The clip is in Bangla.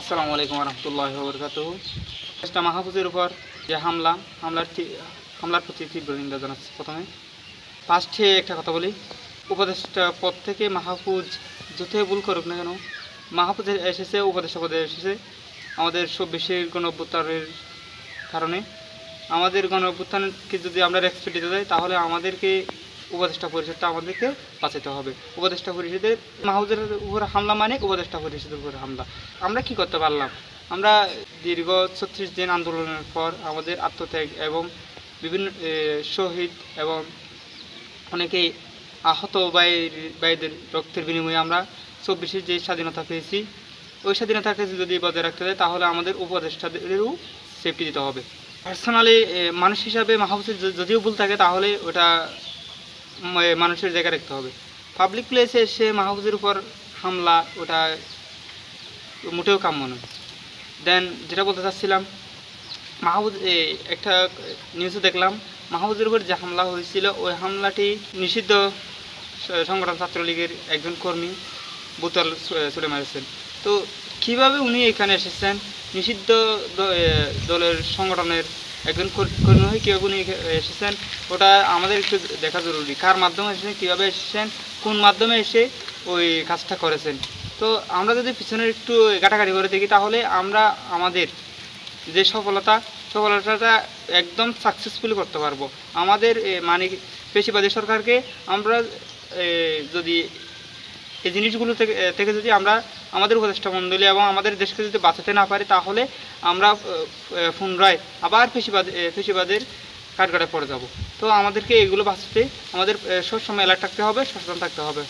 আসসালামু আলাইকুম রহমতুল্লাহ বরকাতুহু। একটা মাহফুজের উপর যে হামলার প্রতি তীব্র নিন্দা জানাচ্ছি। প্রথমে ফার্স্টে একটা কথা বলি, উপদেষ্টা পদ থেকে মাহফুজ যতই ভুল করুক না কেন, মাহফুজের এসেছে উপদেষ্টা পদে এসেছে আমাদের ২৪ গণ অভ্যুত্থানের কারণে। আমাদের গণ অভ্যুত্থানকে যদি আমরা রেসপেক্ট দিতে যাই তাহলে আমাদেরকে উপদেষ্টা পরিষদটা আমাদেরকে বাঁচাতে হবে। উপদেষ্টা পরিষদের মাহফুজের উপর হামলা মানে উপদেষ্টা পরিষদের উপর হামলা। আমরা কি করতে পারলাম? আমরা দীর্ঘ ৩৬ দিন আন্দোলনের পর আমাদের আত্মত্যাগ এবং বিভিন্ন শহীদ এবং অনেকেই আহত ভাইদের রক্তের বিনিময়ে আমরা ২৪ যে স্বাধীনতা পেয়েছি, ওই স্বাধীনতাকে যদি বজায় রাখতে হয় তাহলে আমাদের উপদেষ্টাদেরও সেফটি দিতে হবে। পার্সোনালি মানুষ হিসাবে মাহফুজের যদিও ভুল থাকে তাহলে ওটা মানুষের জায়গায় রাখতে হবে। পাবলিক প্লেসে এসে মাহফুজের উপর হামলা ওটা মোটেও কাম্য নয়। দেন যেটা বলতে চাচ্ছিলাম, মাহফুজ একটা নিউজে দেখলাম মাহফুজের উপর যে হামলা হয়েছিল ওই হামলাটি নিষিদ্ধ সংগঠন ছাত্রলীগের একজন কর্মী বোতল ছুড়ে মারেছেন। তো কীভাবে উনি এখানে এসেছেন? নিষিদ্ধ দলের সংগঠনের একজন কর্মী হয়ে কীভাবে উনি এসেছেন ওটা আমাদের একটু দেখা জরুরি। কার মাধ্যমে এসেছেন, কীভাবে এসেছেন, কোন মাধ্যমে এসে ওই কাজটা করেছেন। তো আমরা যদি পিছনের একটু ঘাটাঘাটি করে দেখি তাহলে আমরা আমাদের যে সফলতাটা একদম সাকসেসফুলি করতে পারবো। আমাদের মানে পেশিবাদী সরকারকে আমরা যদি এই জিনিসগুলো থেকে যদি আমরা আমাদের উপদেষ্টা মণ্ডলী এবং আমাদের দেশকে যদি বাঁচাতে না পারি তাহলে আমরা পুনরায় আবার পেশিবাদের কাঠগড়ায় পড়ে যাব। তো আমাদেরকে এগুলো বাঁচাতে আমাদের সবসময় অ্যালার্ট থাকতে হবে, সচেতন থাকতে হবে।